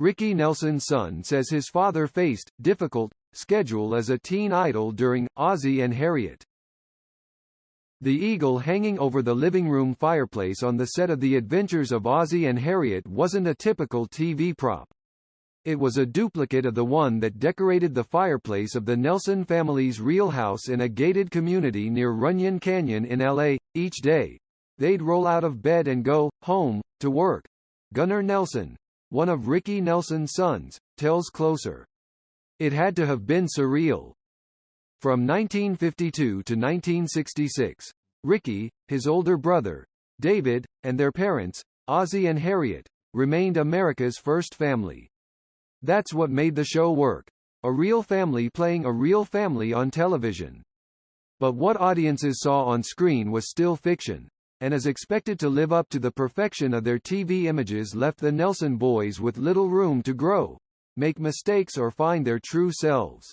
Ricky Nelson's son says his father faced difficult schedule as a teen idol during Ozzie and Harriet. The eagle hanging over the living room fireplace on the set of The Adventures of Ozzie and Harriet wasn't a typical TV prop. It was a duplicate of the one that decorated the fireplace of the Nelson family's real house in a gated community near Runyon Canyon in L.A. Each day, they'd roll out of bed and go home to work. Gunnar Nelson, one of Ricky Nelson's sons, tells Closer. It had to have been surreal. From 1952 to 1966, Ricky, his older brother, David, and their parents, Ozzie and Harriet, remained America's first family. That's what made the show work. A real family playing a real family on television. But what audiences saw on screen was still fiction, and as expected to live up to the perfection of their TV images left the Nelson boys with little room to grow, make mistakes or find their true selves.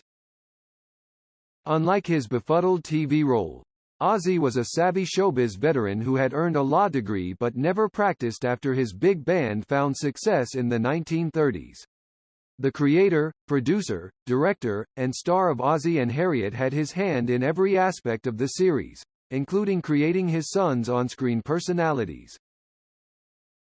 Unlike his befuddled TV role, Ozzie was a savvy showbiz veteran who had earned a law degree but never practiced after his big band found success in the 1930s. The creator, producer, director, and star of Ozzie and Harriet had his hand in every aspect of the series, including creating his sons' on-screen personalities.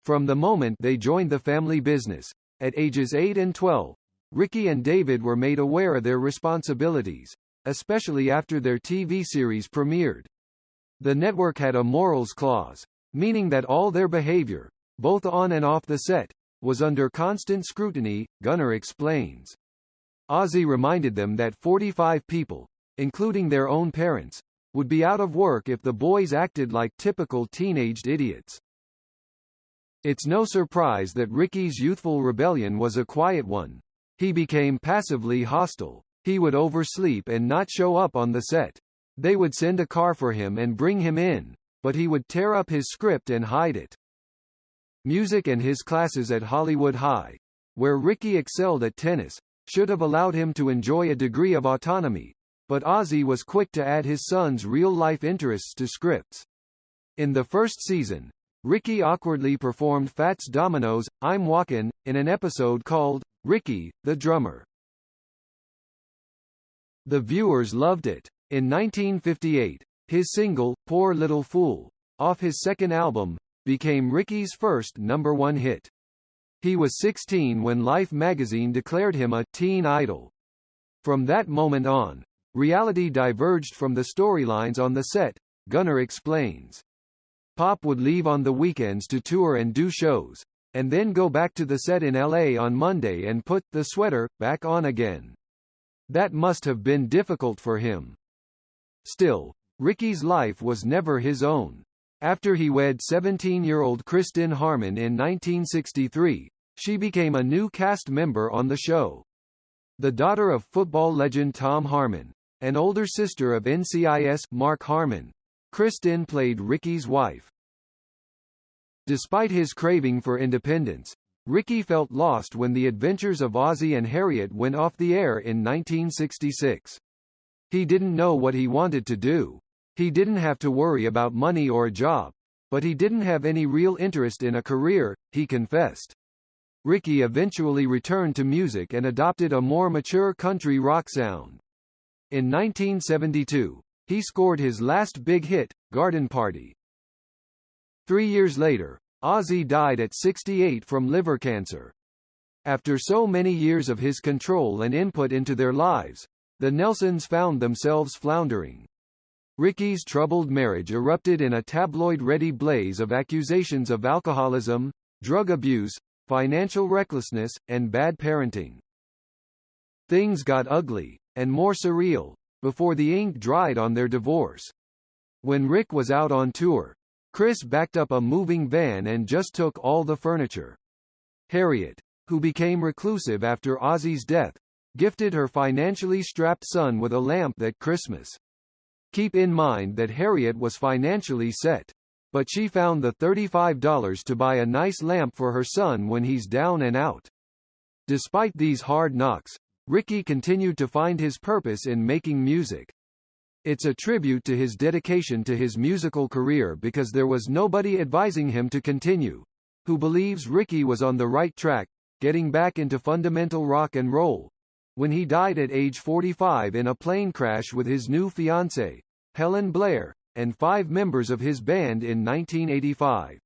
From the moment they joined the family business, at ages 8 and 12, Ricky and David were made aware of their responsibilities, especially after their TV series premiered. The network had a morals clause, meaning that all their behavior, both on and off the set, was under constant scrutiny, Gunnar explains. Ozzie reminded them that 45 people, including their own parents, would be out of work if the boys acted like typical teenaged idiots. It's no surprise that Ricky's youthful rebellion was a quiet one. He became passively hostile. He would oversleep and not show up on the set. They would send a car for him and bring him in, but he would tear up his script and hide it. Music and his classes at Hollywood High, where Ricky excelled at tennis, should have allowed him to enjoy a degree of autonomy, but Ozzie was quick to add his son's real-life interests to scripts. In the first season, Ricky awkwardly performed Fats Domino's I'm Walkin' in an episode called Ricky, the Drummer. The viewers loved it. In 1958, his single, Poor Little Fool, off his second album, became Ricky's first #1 hit. He was 16 when Life magazine declared him a teen idol. From that moment on, reality diverged from the storylines on the set, Gunnar explains. Pop would leave on the weekends to tour and do shows, and then go back to the set in LA on Monday and put the sweater back on again. That must have been difficult for him. Still, Ricky's life was never his own. After he wed 17-year-old Kristen Harmon in 1963, she became a new cast member on the show. The daughter of football legend Tom Harmon, an older sister of NCIS Mark Harmon, Kristen played Ricky's wife. Despite his craving for independence, Ricky felt lost when The Adventures of Ozzie and Harriet went off the air in 1966. He didn't know what he wanted to do. He didn't have to worry about money or a job, but he didn't have any real interest in a career, he confessed. Ricky eventually returned to music and adopted a more mature country rock sound. In 1972, he scored his last big hit, Garden Party. 3 years later, Ozzie died at 68 from liver cancer. After so many years of his control and input into their lives, the Nelsons found themselves floundering. Ricky's troubled marriage erupted in a tabloid-ready blaze of accusations of alcoholism, drug abuse, financial recklessness, and bad parenting. Things got ugly, and more surreal, before the ink dried on their divorce. When Rick was out on tour, Chris backed up a moving van and just took all the furniture. Harriet, who became reclusive after Ozzie's death, gifted her financially strapped son with a lamp that Christmas. Keep in mind that Harriet was financially set, but she found the $35 to buy a nice lamp for her son when he's down and out. Despite these hard knocks, Ricky continued to find his purpose in making music. It's a tribute to his dedication to his musical career because there was nobody advising him to continue, who believes Ricky was on the right track, getting back into fundamental rock and roll, when he died at age 45 in a plane crash with his new fiancée, Helen Blair, and 5 members of his band in 1985.